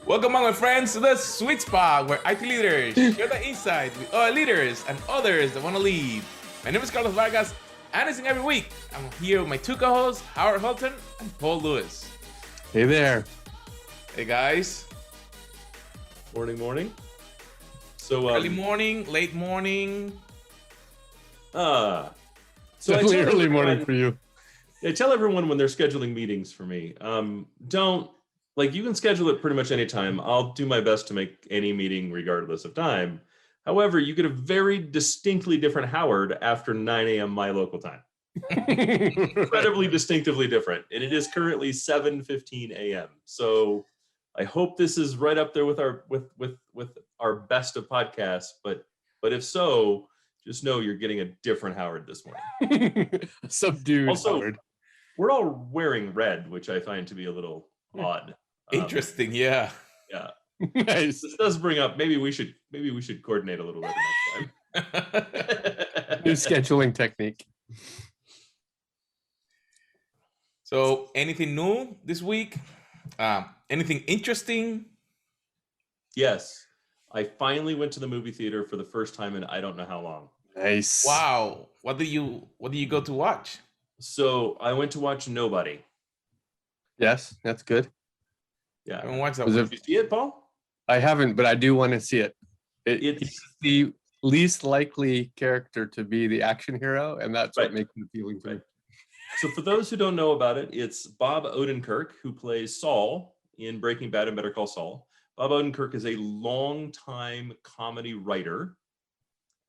Welcome, my friends, to the Sweet Spot, where IT leaders share the insight with other leaders and others that want to lead. My name is Carlos Vargas, and it's every week. I'm here with my two co-hosts, Howard Holton and Paul Lewis. Hey there. Hey, guys. Morning. So early morning, late morning. So Definitely early morning for you. I tell everyone when they're scheduling meetings for me, you can schedule it pretty much anytime. I'll do my best to make any meeting regardless of time. However, you get a very distinctly different Howard after 9 a.m. my local time. Incredibly distinctively different. And it is currently 7:15 a.m. So I hope this is right up there with our best of podcasts. But if so, just know you're getting a different Howard this morning. Subdued also, Howard. We're all wearing red, which I find to be a little odd. Interesting, yeah. Yeah. Nice. This does bring up maybe we should coordinate a little bit next time. New scheduling technique. So, anything new this week? Anything interesting? Yes. I finally went to the movie theater for the first time in I don't know how long. Nice. Wow. What did you go to watch? So I went to watch Nobody. Yes, that's good. I Yeah. haven't watched that. Did you see it, Paul? I haven't, but I do want to see it. It's He's the least likely character to be the action hero, and that's Right. what makes it appealing to me. So for those who don't know about it, it's Bob Odenkirk who plays Saul in Breaking Bad and Better Call Saul. Bob Odenkirk is a longtime comedy writer,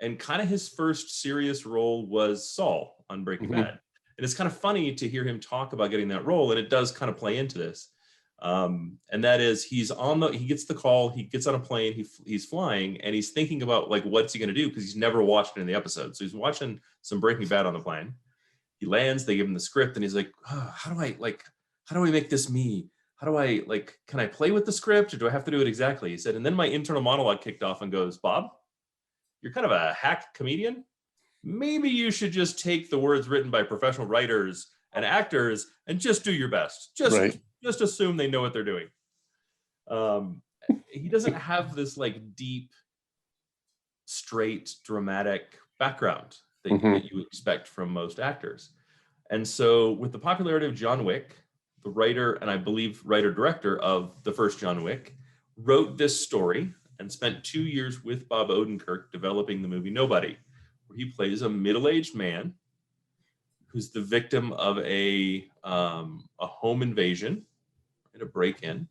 and kind of his first serious role was Saul on Breaking Bad. And it's kind of funny to hear him talk about getting that role, and it does kind of play into this. And that is, he gets the call, he gets on a plane, he's flying, and he's thinking about like what's he going to do because he's never watched it in the episode. So he's watching some Breaking Bad on the plane. He lands, they give him the script, and he's like, how do I make this me? How do I, can I play with the script or do I have to do it exactly? He said, and then my internal monologue kicked off and goes, Bob, you're kind of a hack comedian. Maybe you should just take the words written by professional writers and actors and just do your best. Just assume they know what they're doing. He doesn't have this deep, straight, dramatic background that you expect from most actors. And so with the popularity of John Wick, the writer, and I believe writer-director of the first John Wick, wrote this story and spent 2 years with Bob Odenkirk developing the movie Nobody, where he plays a middle-aged man who's the victim of a home invasion and a break-in.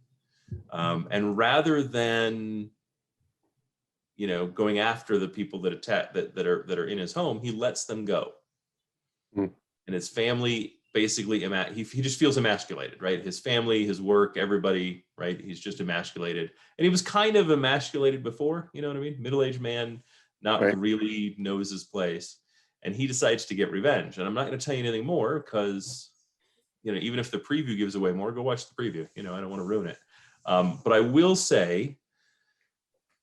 And rather than going after the people that are in his home, he lets them go. And his family basically, he just feels emasculated, right? His family, his work, everybody, right? He's just emasculated. And he was kind of emasculated before, you know what I mean? Middle-aged man, not really knows his place. And he decides to get revenge. And I'm not going to tell you anything more because, even if the preview gives away more, go watch the preview. I don't want to ruin it. But I will say,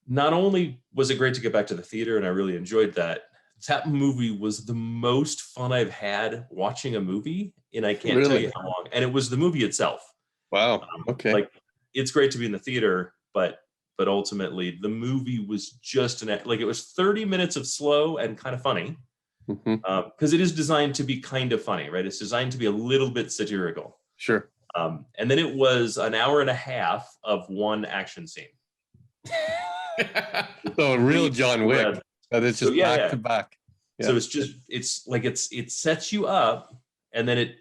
not only was it great to get back to the theater, and I really enjoyed that, that movie was the most fun I've had watching a movie, and I can't tell you how long. And it was the movie itself. Wow. Okay. It's great to be in the theater, but ultimately the movie was just it was 30 minutes of slow and kind of funny, because it is designed to be kind of funny, right? It's designed to be a little bit satirical. Sure. And then it was an hour and a half of one action scene. So a real John Wick. It's just back to back. Yeah. So it sets you up, and then it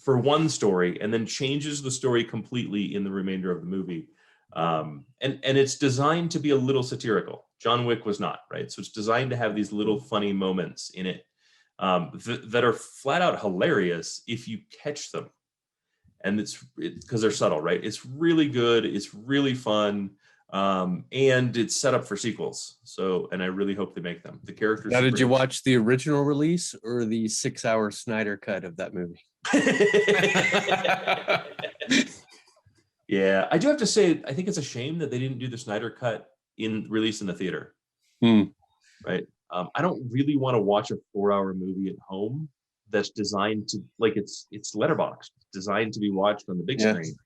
for one story, and then changes the story completely in the remainder of the movie. And it's designed to be a little satirical. John Wick was not, right? So it's designed to have these little funny moments in it that are flat out hilarious if you catch them. And it's because they're subtle, right? It's really good. It's really fun. And it's set up for sequels. So, and I really hope they make them. The characters. Now, did you watch the original release or the 6-hour Snyder cut of that movie? Yeah, I do have to say, I think it's a shame that they didn't do the Snyder cut release in the theater. Right. I don't really want to watch a 4-hour movie at home that's designed to it's letterboxed, designed to be watched on the big screen.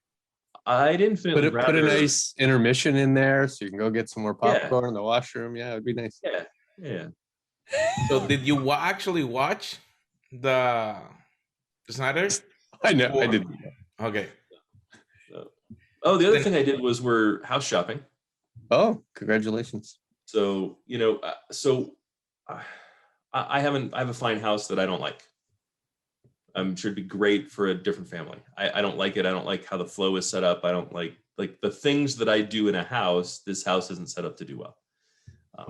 I didn't feel Put a nice intermission in there so you can go get some more Yeah. popcorn in the washroom. Yeah, it'd be nice. Yeah. So did you actually watch the Snyder? I know. I Or- didn't. Okay. Oh, the other Then- thing I did was we're house shopping. Oh, congratulations. So, I have a fine house that I don't like. I'm sure it'd be great for a different family. I don't like it. I don't like how the flow is set up. I don't like the things that I do in a house. This house isn't set up to do well.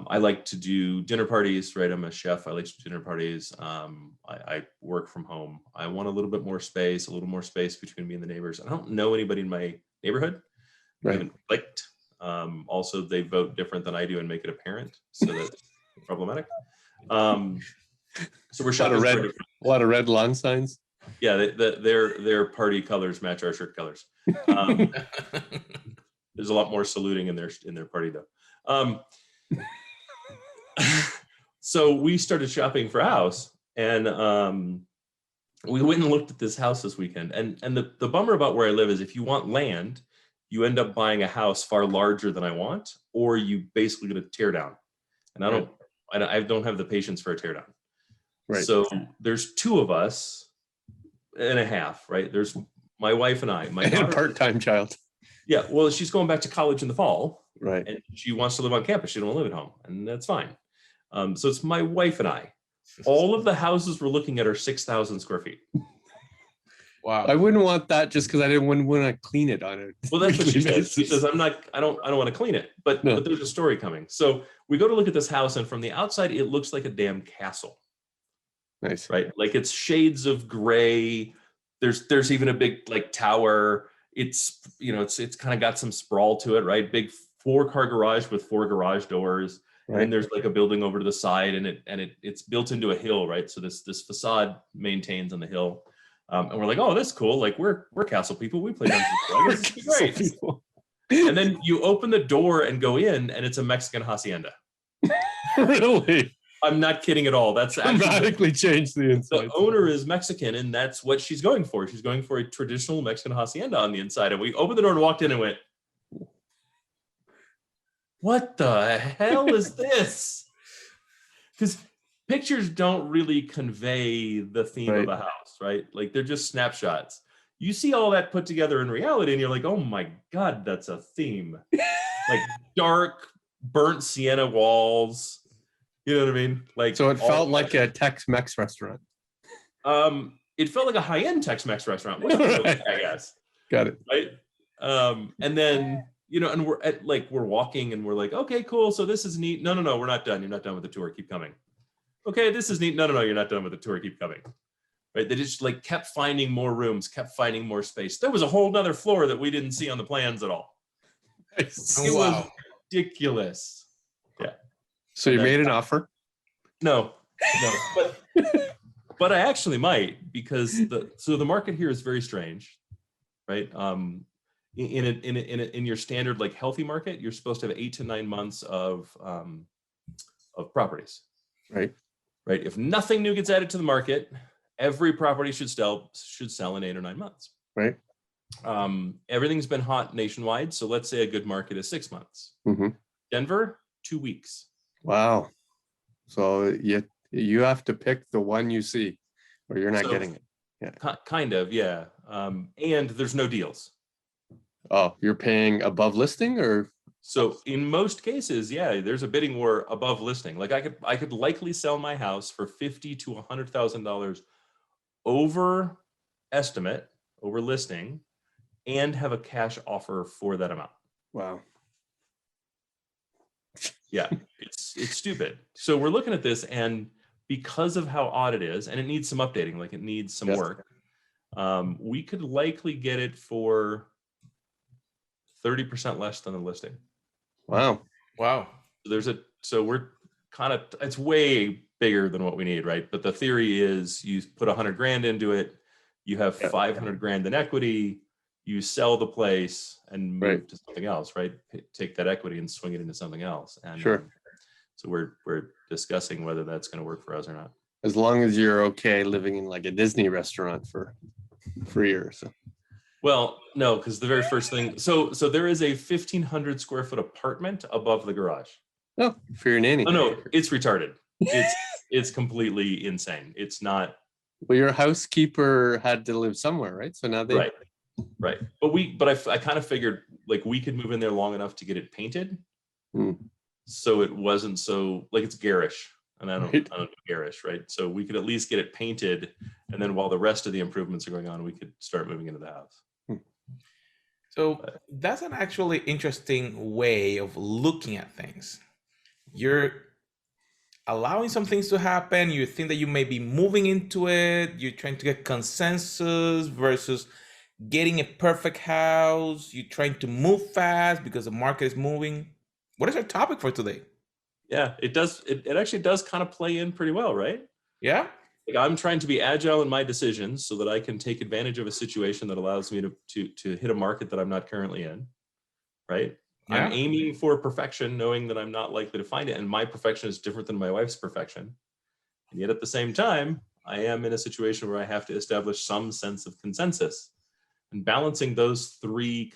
I like to do dinner parties, right? I'm a chef. I like to do dinner parties. I work from home. I want a little bit more space, between me and the neighbors. I don't know anybody in my neighborhood. We Right. haven't clicked. Also, they vote different than I do and make it apparent, so that's problematic. So we're shopping for A lot of red lawn signs. yeah, their party colors match our shirt colors. There's a lot more saluting in their party though. So we started shopping for a house, and we went and looked at this house this weekend. And the bummer about where I live is if you want land, you end up buying a house far larger than I want, or you basically get a tear down. And I don't have the patience for a tear down. Right. So there's two of us and a half, right? There's my wife and I. My And a daughter, part-time child. yeah, well, she's going back to college in the fall, Right. and she wants to live on campus. She don't want to live at home, and that's fine. So it's my wife and I. All of the houses we're looking at are 6,000 square feet. Wow. I wouldn't want that just because I didn't want to clean it on it. Well, that's what she said. She says, I don't want to clean it, but there's a story coming. So we go to look at this house, and from the outside, it looks like a damn castle. Nice. Right? Like it's shades of gray. There's even a big like tower. It's kind of got some sprawl to it, right? Big 4-car garage with 4 garage doors. Right. And there's like a building over to the side, and it's built into a hill, right? So this facade maintains on the hill. And we're like, oh, that's cool. Like we're castle people. We play Dungeons and Dragons. This is great. And then you open the door and go in, and it's a Mexican hacienda. Really? I'm not kidding at all. That's Dramatically changed the inside. The owner is Mexican, and that's what she's going for. She's going for a traditional Mexican hacienda on the inside. And we opened the door and walked in and went, what the hell is this? Because pictures don't really convey the theme of a house, right? Like they're just snapshots. You see all that put together in reality, and you're like, oh my God, that's a theme. Like dark, burnt sienna walls. You know what I mean? Like so it felt like a Tex-Mex restaurant. It felt like a high-end Tex-Mex restaurant, which Right. I guess. Got it. Right. And then, and we're walking and we're like, okay, cool. So this is neat. No, we're not done. You're not done with the tour. Keep coming. Okay, this is neat. No, you're not done with the tour. Keep coming. Right. They just like kept finding more rooms, kept finding more space. There was a whole nother floor that we didn't see on the plans at all. Nice. It was ridiculous. Yeah. So you made an offer? No, but I actually might, because the market here is very strange, right? In your standard like healthy market, you're supposed to have 8 to 9 months of properties, right? If nothing new gets added to the market, every property should sell in 8 or 9 months, right? Everything's been hot nationwide, so let's say a good market is 6 months. Mm-hmm. Denver, 2 weeks. Wow. So you have to pick the one you see, or you're not getting it. Yeah. Kind of, yeah. And there's no deals. Oh, you're paying above listing, or? So in most cases, yeah, there's a bidding war above listing. Like I could likely sell my house for $50,000 to $100,000 over estimate, over listing, and have a cash offer for that amount. Wow. Yeah, it's stupid. So we're looking at this, and because of how odd it is, and it needs some updating, like it needs some work, we could likely get it for 30% less than the listing. Wow. So we're kind of, it's way bigger than what we need, right? But the theory is you put $100,000 into it, you have $500,000 in equity, you sell the place and move to something else, right? Take that equity and swing it into something else. And so we're discussing whether that's going to work for us or not. As long as you're okay living in like a Disney restaurant for free or so. Well, no, because the very first thing, so there is a 1,500 square foot apartment above the garage. Oh, for your nanny. Oh no, it's retarded. It's completely insane. It's not Well, your housekeeper had to live somewhere, right? So now they. right. Right. But I kind of figured like we could move in there long enough to get it painted. Hmm. So it wasn't so like it's garish. And I Right. don't do garish, right? So we could at least get it painted. And then while the rest of the improvements are going on, we could start moving into the house. So that's an actually interesting way of looking at things. You're allowing some things to happen. You think that you may be moving into it. You're trying to get consensus versus getting a perfect house. You're trying to move fast because the market is moving. What is our topic for today? Yeah, it does. It actually does kind of play in pretty well, right? Yeah. Like I'm trying to be agile in my decisions so that I can take advantage of a situation that allows me to hit a market that I'm not currently in, right? Yeah. I'm aiming for perfection, knowing that I'm not likely to find it, and my perfection is different than my wife's perfection. And yet at the same time, I am in a situation where I have to establish some sense of consensus. And balancing those three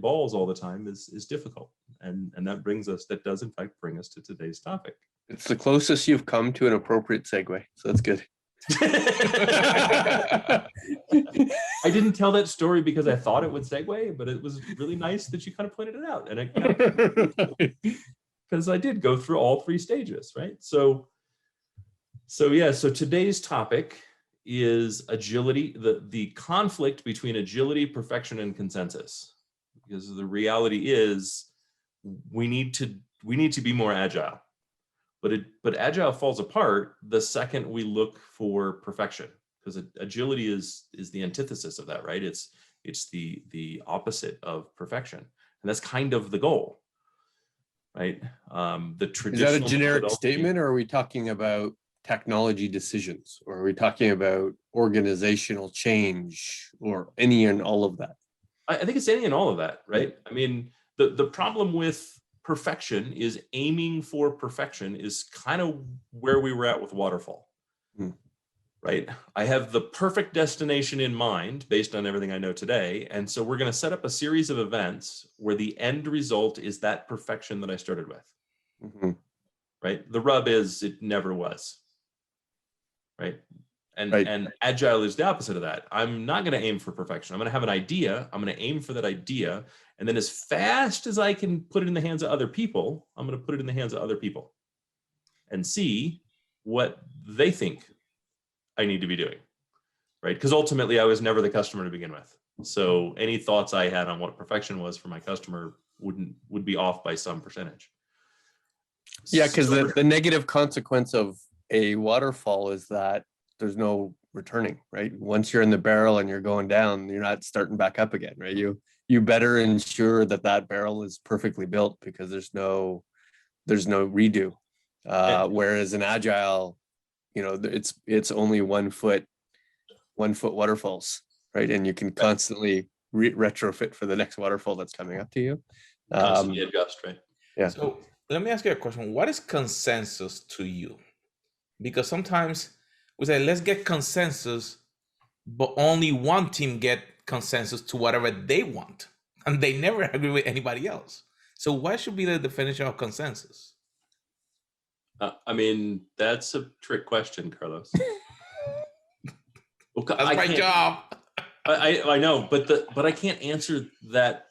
balls all the time is difficult. And that does in fact bring us to today's topic. It's the closest you've come to an appropriate segue. So that's good. I didn't tell that story because I thought it would segue, but it was really nice that you kind of pointed it out. And because I did go through all three stages, right? So today's topic is agility, the conflict between agility, perfection, and consensus. Because the reality is we need to be more agile. But agile falls apart the second we look for perfection, because agility is the antithesis of that, right? It's the opposite of perfection, and that's kind of the goal, right? The traditional. Is that a generic statement, or are we talking about technology decisions, or are we talking about organizational change, or any and all of that? I think it's any and all of that, right? I mean, the problem with perfection is aiming for perfection is kind of where we were at with waterfall, right? I have the perfect destination in mind based on everything I know today. And so we're going to set up a series of events where the end result is that perfection that I started with, right? The rub is it never was, right? And agile is the opposite of that. I'm not going to aim for perfection. I'm going to have an idea. I'm going to aim for that idea. And then as fast as I can put it in the hands of other people, I'm going to put it in the hands of other people and see what they think I need to be doing, right? Because ultimately I was never the customer to begin with. So any thoughts I had on what perfection was for my customer would be off by some percentage. Yeah, because the negative consequence of a waterfall is that there's no returning, right? Once you're in the barrel and you're going down, you're not starting back up again, right? You better ensure that barrel is perfectly built, because there's no redo. Whereas in agile, it's only 1 foot waterfalls, right? And you can constantly retrofit for the next waterfall that's coming up to you. Constantly adjust, right? Yeah. So let me ask you a question. What is consensus to you? Because sometimes we say, let's get consensus, but only one team get consensus to whatever they want, and they never agree with anybody else. So what should be the definition of consensus? I mean, that's a trick question, Carlos. That's my job. I know, but I can't answer that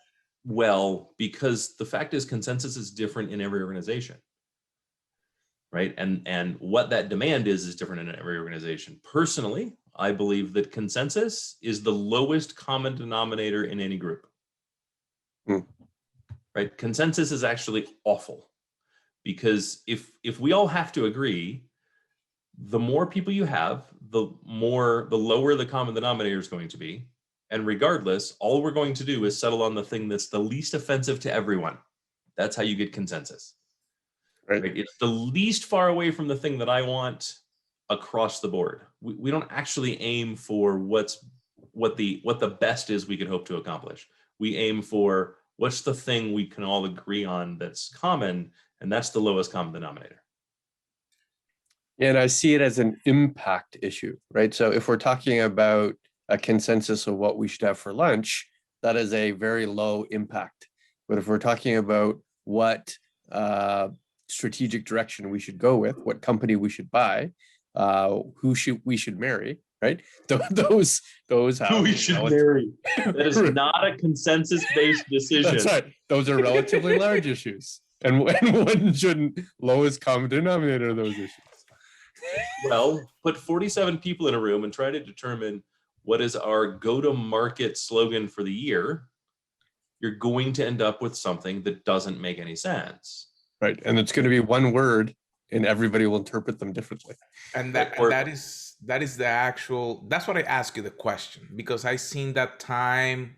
well, because the fact is consensus is different in every organization. Right. And what that demand is different in every organization. Personally, I believe that consensus is the lowest common denominator in any group. Right. Consensus is actually awful, because if we all have to agree, the more people you have, the lower the common denominator is going to be. And regardless, all we're going to do is settle on the thing that's the least offensive to everyone. That's how you get consensus. Right. It's the least far away from the thing that I want across the board. We don't actually aim for what the best is we could hope to accomplish. We aim for what's the thing we can all agree on that's common, and that's the lowest common denominator. And I see it as an impact issue, right? So if we're talking about a consensus of what we should have for lunch, that is a very low impact. But if we're talking about what strategic direction we should go with, what company we should buy, who we should marry, right? Those Who we should marry. That is not a consensus-based decision. That's right. Those are relatively large issues. And one shouldn't lowest common denominator of those issues. Well, put 47 people in a room and try to determine what is our go-to-market slogan for the year. You're going to end up with something that doesn't make any sense. Right. And it's going to be one word and everybody will interpret them differently. And that is the actual, that's what I ask you the question, because I've seen that time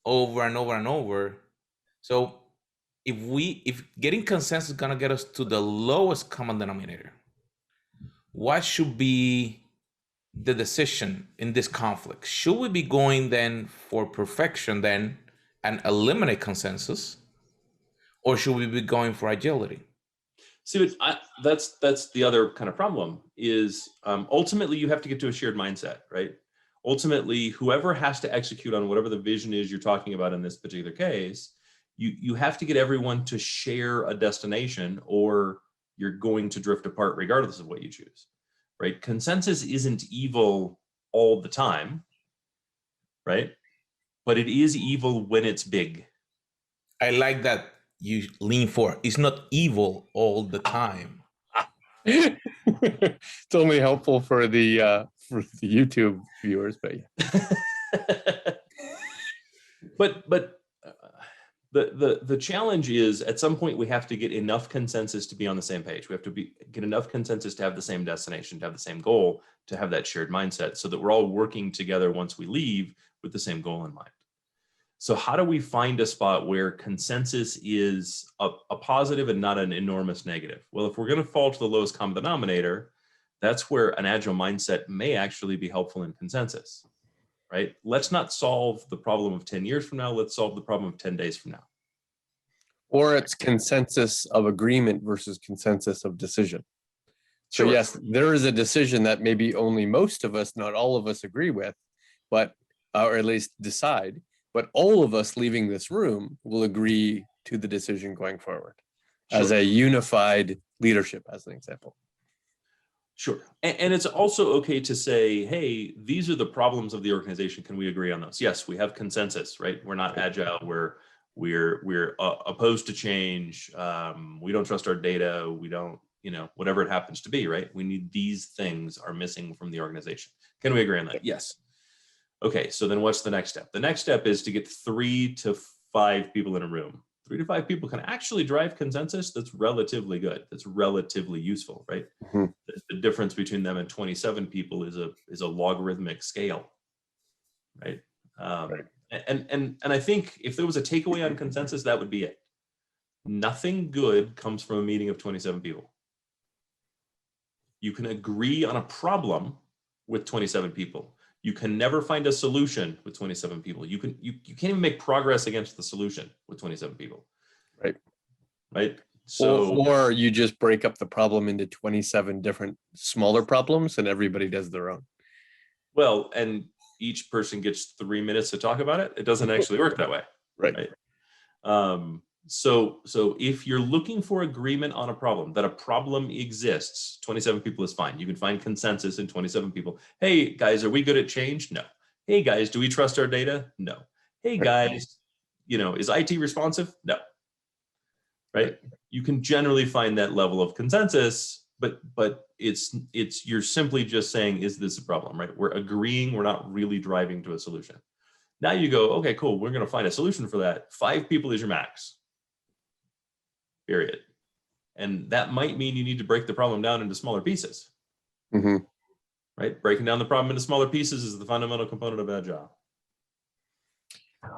over and over and over. So if getting consensus is gonna get us to the lowest common denominator, what should be the decision in this conflict? Should we be going then for perfection then and eliminate consensus, or should we be going for agility? See, that's the other kind of problem is ultimately you have to get to a shared mindset, right? Ultimately, whoever has to execute on whatever the vision is you're talking about in this particular case, you have to get everyone to share a destination, or you're going to drift apart regardless of what you choose, right? Consensus isn't evil all the time, right? But it is evil when it's big. I like that you lean for. It's not evil all the time. It's only helpful for the YouTube viewers, but yeah. but the challenge is at some point we have to get enough consensus to be on the same page. We have to get enough consensus to have the same destination, to have the same goal, to have that shared mindset, so that we're all working together once we leave with the same goal in mind. So how do we find a spot where consensus is a positive and not an enormous negative? Well, if we're going to fall to the lowest common denominator, that's where an agile mindset may actually be helpful in consensus, right? Let's not solve the problem of 10 years from now. Let's solve the problem of 10 days from now. Or it's consensus of agreement versus consensus of decision. So Sure. yes, there is a decision that maybe only most of us, not all of us agree with, but or at least decide. But all of us leaving this room will agree to the decision going forward as a unified leadership, as an example. Sure. And it's also okay to say, hey, these are the problems of the organization. Can we agree on those? Yes, we have consensus, right? We're not agile. We're opposed to change. We don't trust our data. We don't, whatever it happens to be, right? We need these things are missing from the organization. Can we agree on that? Yes. Okay, so then what's the next step? The next step is to get 3 to 5 people in a room. 3 to 5 people can actually drive consensus that's relatively good, that's relatively useful, right? Mm-hmm. The difference between them and 27 people is a logarithmic scale, right? Right. And I think if there was a takeaway on consensus, that would be it. Nothing good comes from a meeting of 27 people. You can agree on a problem with 27 people. You can never find a solution with 27 people. You can't even make progress against the solution with 27 people. Right. Right. So or you just break up the problem into 27 different smaller problems and everybody does their own. Well, and each person gets 3 minutes to talk about it. It doesn't actually work that way. Right. So if you're looking for agreement on a problem, that a problem exists, 27 people is fine. You can find consensus in 27 people. Hey guys, are we good at change? No. Hey guys, do we trust our data? No. Hey guys, is IT responsive? No. Right? You can generally find that level of consensus, but it's you're simply just saying, is this a problem, right? We're agreeing, we're not really driving to a solution. Now you go, okay, cool, we're going to find a solution for that. 5 people is your max. Period. And that might mean you need to break the problem down into smaller pieces. Mm-hmm. Right? Breaking down the problem into smaller pieces is the fundamental component of agile.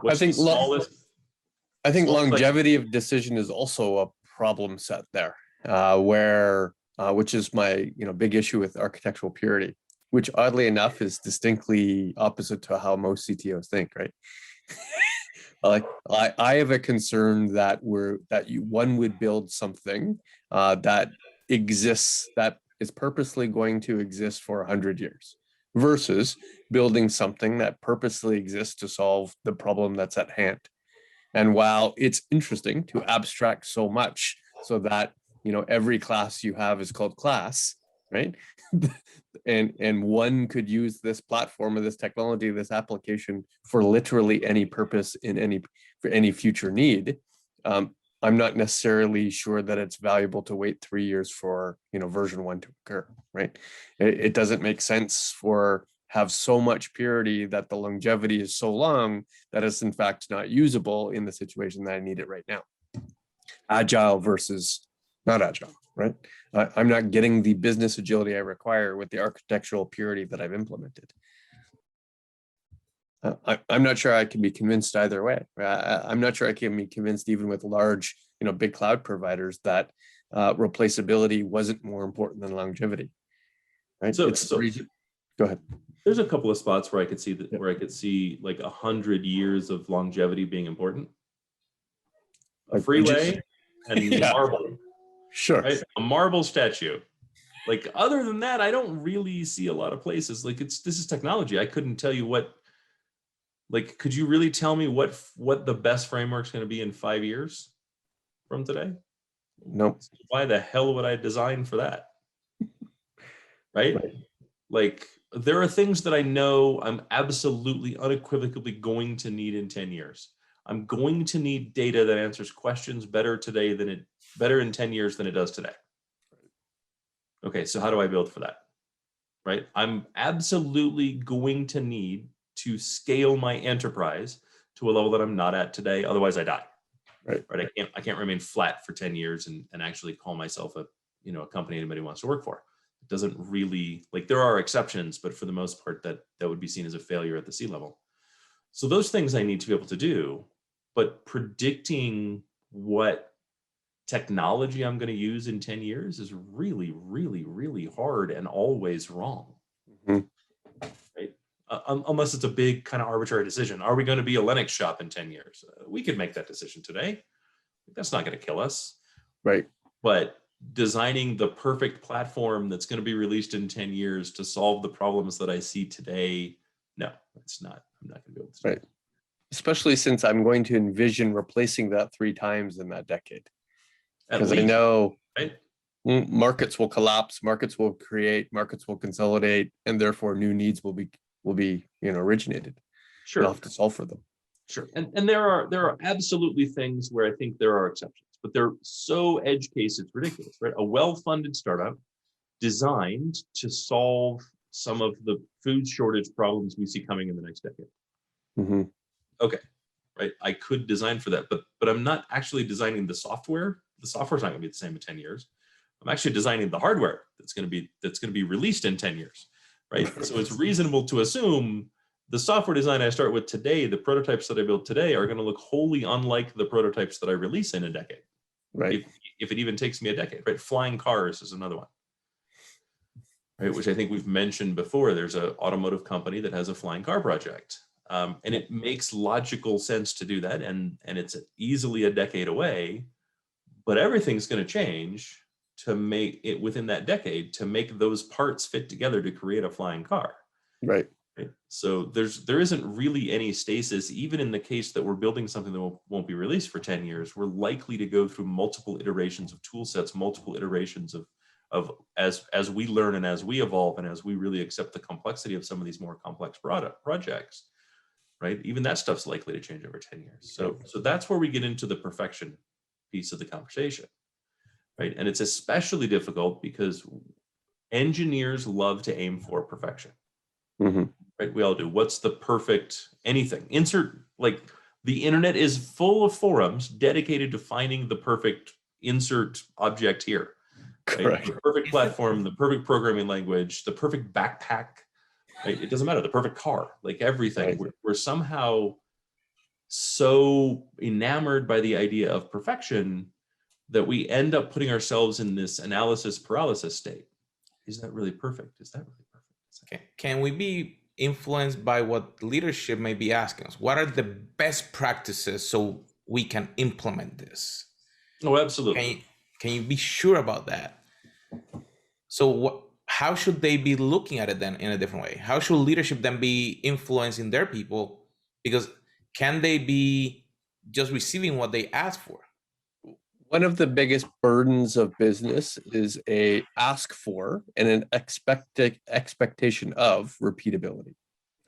I think longevity of decision is also a problem set there, which is my big issue with architectural purity, which oddly enough is distinctly opposite to how most CTOs think, right? I have a concern that one would build something that exists, that is purposely going to exist for 100 years, versus building something that purposely exists to solve the problem that's at hand. And while it's interesting to abstract so much so that, every class you have is called class, right? and one could use this platform or this technology, this application for literally any purpose for any future need. I'm not necessarily sure that it's valuable to wait 3 years for, version 1 to occur, right? It doesn't make sense for have so much purity that the longevity is so long that it's in fact not usable in the situation that I need it right now. Agile versus not agile, right? I'm not getting the business agility I require with the architectural purity that I've implemented. I'm not sure I can be convinced either way. I'm not sure I can be convinced even with large, big cloud providers that replaceability wasn't more important than longevity, right? Go ahead. There's a couple of spots where I could see that, where I could see like 100 years of longevity being important. A freeway and marble. Sure. Right? A marble statue. Like other than that, I don't really see a lot of places. Like this is technology. I couldn't tell you what. Like, could you really tell me what the best framework's going to be in 5 years from today? Nope. Why the hell would I design for that? Right? Like, there are things that I know I'm absolutely unequivocally going to need in 10 years. I'm going to need data that answers questions better in 10 years than it does today. Okay, so how do I build for that? Right? I'm absolutely going to need to scale my enterprise to a level that I'm not at today. Otherwise I die. Right. I can't remain flat for 10 years and actually call myself a company anybody wants to work for. It doesn't really, like, there are exceptions, but for the most part that would be seen as a failure at the C-level. So those things I need to be able to do, but predicting what technology I'm going to use in 10 years is really, really, really hard and always wrong. Mm-hmm. Right? Unless it's a big kind of arbitrary decision. Are we going to be a Linux shop in 10 years? We could make that decision today. That's not going to kill us. Right. But designing the perfect platform that's going to be released in 10 years to solve the problems that I see today, no, it's not. I'm not going to be able to do right. Especially since I'm going to envision replacing that 3 times in that decade. Because I know markets will collapse, markets will create, markets will consolidate, and therefore new needs will be originated. Sure. You'll have to solve for them. Sure. And there are absolutely things where I think there are exceptions, but they're so edge case, it's ridiculous, right? A well-funded startup designed to solve some of the food shortage problems we see coming in the next decade. Mm-hmm. Okay. Right. I could design for that, but I'm not actually designing the software. The software's not going to be the same in 10 years. I'm actually designing the hardware that's going to be released in 10 years. Right. So it's reasonable to assume the software design I start with today, the prototypes that I build today are going to look wholly unlike the prototypes that I release in a decade. Right. If it even takes me a decade, right? Flying cars is another one. Right. Which I think we've mentioned before. There's an automotive company that has a flying car project. And it makes logical sense to do that. And it's easily a decade away, but everything's going to change to make it within that decade to make those parts fit together to create a flying car. Right. Right? So there isn't really any stasis, even in the case that we're building something that won't be released for 10 years. We're likely to go through multiple iterations of tool sets, multiple iterations of as we learn and as we evolve and as we really accept the complexity of some of these more complex projects. Right? Even that stuff's likely to change over 10 years. So that's where we get into the perfection piece of the conversation. Right? And it's especially difficult because engineers love to aim for perfection. Mm-hmm. Right? We all do. What's the perfect anything? Like the internet is full of forums dedicated to finding the perfect insert object here. Right? Correct. The perfect platform, the perfect programming language, the perfect backpack. Right? It doesn't matter. The perfect car, like everything. Right. We're somehow so enamored by the idea of perfection that we end up putting ourselves in this analysis paralysis state. Is that really perfect? Is that really perfect? Can we be influenced by what leadership may be asking us? What are the best practices so we can implement this? Oh, absolutely. Can you be sure about that? So how should they be looking at it then in a different way? How should leadership then be influencing their people? Because can they be just receiving what they ask for? One of the biggest burdens of business is a ask for and an expectation of repeatability,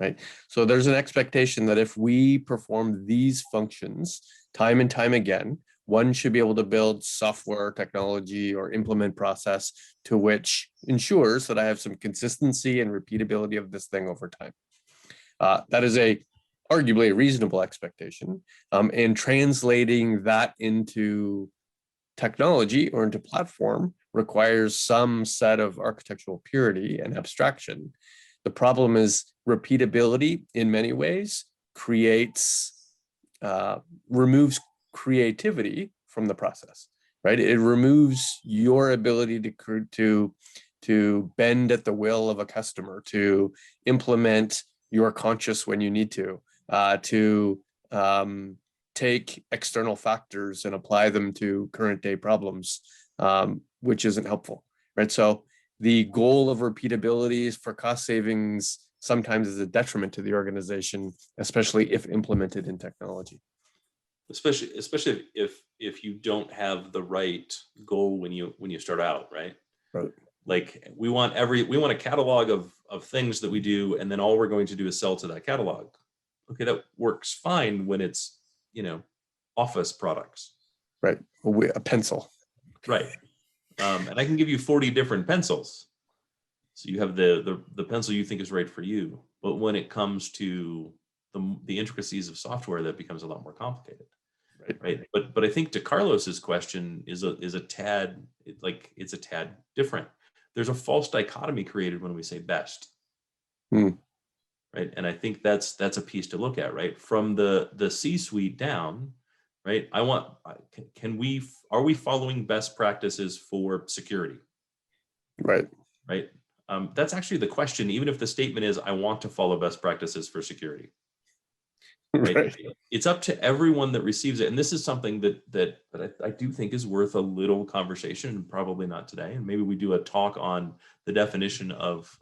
right? So there's an expectation that if we perform these functions time and time again, one should be able to build software, technology, or implement process to which ensures that I have some consistency and repeatability of this thing over time. That is arguably a reasonable expectation, and translating that into technology or into platform requires some set of architectural purity and abstraction. The problem is repeatability in many ways removes creativity from the process, right? It removes your ability to bend at the will of a customer, to implement your conscious when you need to take external factors and apply them to current day problems, which isn't helpful, right? So the goal of repeatability for cost savings sometimes is a detriment to the organization, especially if implemented in technology. Especially if you don't have the right goal when you start out, right? Right. Like we want a catalog of things that we do, and then all we're going to do is sell to that catalog. Okay, that works fine when it's, office products. Right. A pencil. Right. And I can give you 40 different pencils. So you have the pencil you think is right for you. But when it comes to the intricacies of software, that becomes a lot more complicated. Right. But I think to Carlos's question is a tad different. There's a false dichotomy created when we say best. Right. And I think that's a piece to look at, right? From the C-suite down, right? Are we following best practices for security? Right. Right. That's actually the question, even if the statement is, I want to follow best practices for security. Right. It's up to everyone that receives it. And this is something that I do think is worth a little conversation, and probably not today. And maybe we do a talk on the definition of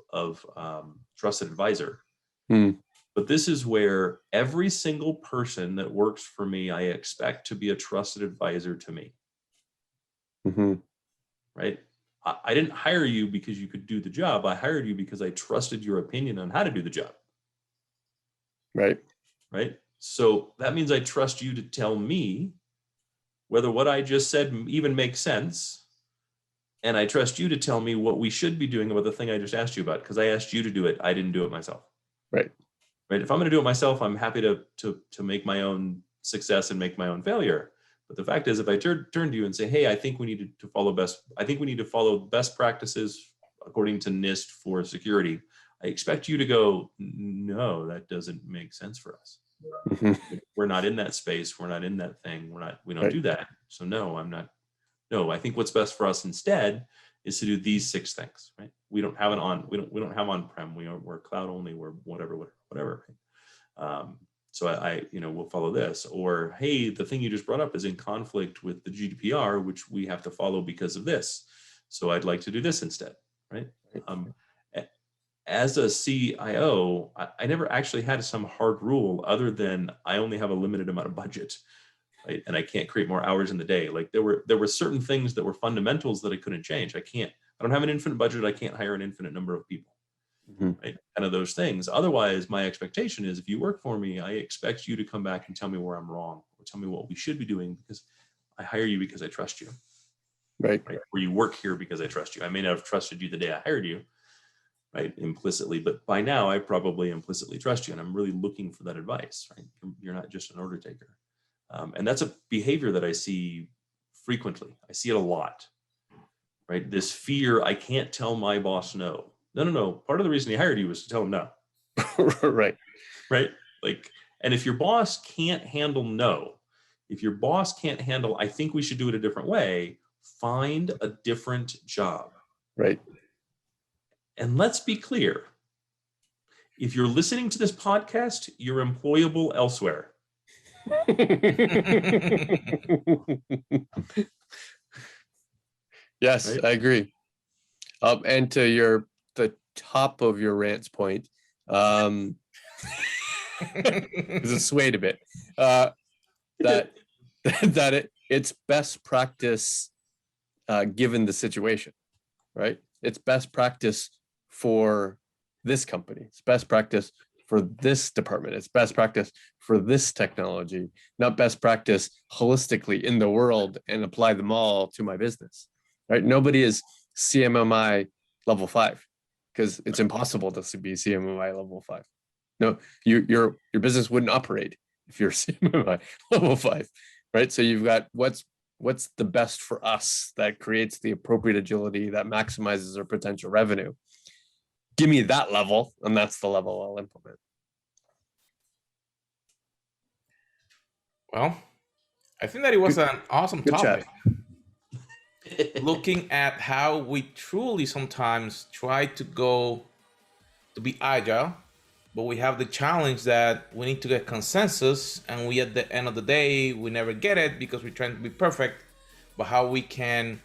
trusted advisor. But this is where every single person that works for me, I expect to be a trusted advisor to me. Right. I didn't hire you because you could do the job. I hired you because I trusted your opinion on how to do the job. Right. Right. So that means I trust you to tell me whether what I just said even makes sense. And I trust you to tell me what we should be doing about the thing I just asked you about, because I asked you to do it. I didn't do it myself. Right. Right. If I'm going to do it myself, I'm happy to make my own success and make my own failure. But the fact is, if I turn to you and say, hey, I think we need to follow best practices according to NIST for security, I expect you to go, no, that doesn't make sense for us. We're not in that space. We're not in that thing. We don't do that. So no, I'm not. No, I think what's best for us instead is to do these 6 things, right? We don't have we don't have on-prem. We're cloud only. We're whatever. So we'll follow this. Or, hey, the thing you just brought up is in conflict with the GDPR, which we have to follow because of this. So I'd like to do this instead, right? As a CIO, I never actually had some hard rule other than I only have a limited amount of budget, right? And I can't create more hours in the day. Like there were certain things that were fundamentals that I couldn't change. I don't have an infinite budget. I can't hire an infinite number of people. Right? Kind of those things. Otherwise, my expectation is if you work for me, I expect you to come back and tell me where I'm wrong, or tell me what we should be doing, because I hire you because I trust you. Right? Or you work here because I trust you. I may not have trusted you the day I hired you, right? Implicitly, but by now I probably implicitly trust you, and I'm really looking for that advice, right? You're not just an order taker. And that's a behavior that I see frequently. I see it a lot, right? This fear, I can't tell my boss no. No. Part of the reason he hired you was to tell him no. Right. Like, and if your boss can't handle no, if your boss can't handle, I think we should do it a different way, find a different job. Right. And let's be clear. If you're listening to this podcast, you're employable elsewhere. Yes, right? I agree. And to top of your rant's point, because it swayed a bit, that it's best practice given the situation, right? It's best practice for this company. It's best practice for this department. It's best practice for this technology, not best practice holistically in the world and apply them all to my business, right? Nobody is CMMI level 5 because it's impossible to be CMMI level 5. No, your business wouldn't operate if you're CMMI level 5, right? So you've got what's the best for us that creates the appropriate agility that maximizes our potential revenue. Give me that level, and that's the level I'll implement. Well, I think that it was an awesome Good topic. chat. Looking at how we truly sometimes try to be agile, but we have the challenge that we need to get consensus, and we at the end of the day, we never get it because we're trying to be perfect, but how we can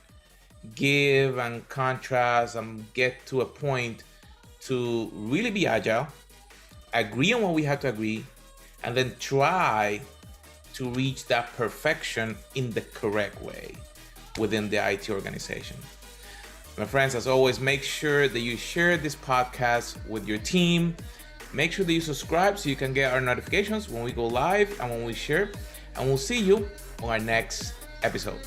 give and contrast and get to a point to really be agile, agree on what we have to agree, and then try to reach that perfection in the correct way within the IT organization. My friends, as always, make sure that you share this podcast with your team. Make sure that you subscribe so you can get our notifications when we go live and when we share. And we'll see you on our next episode.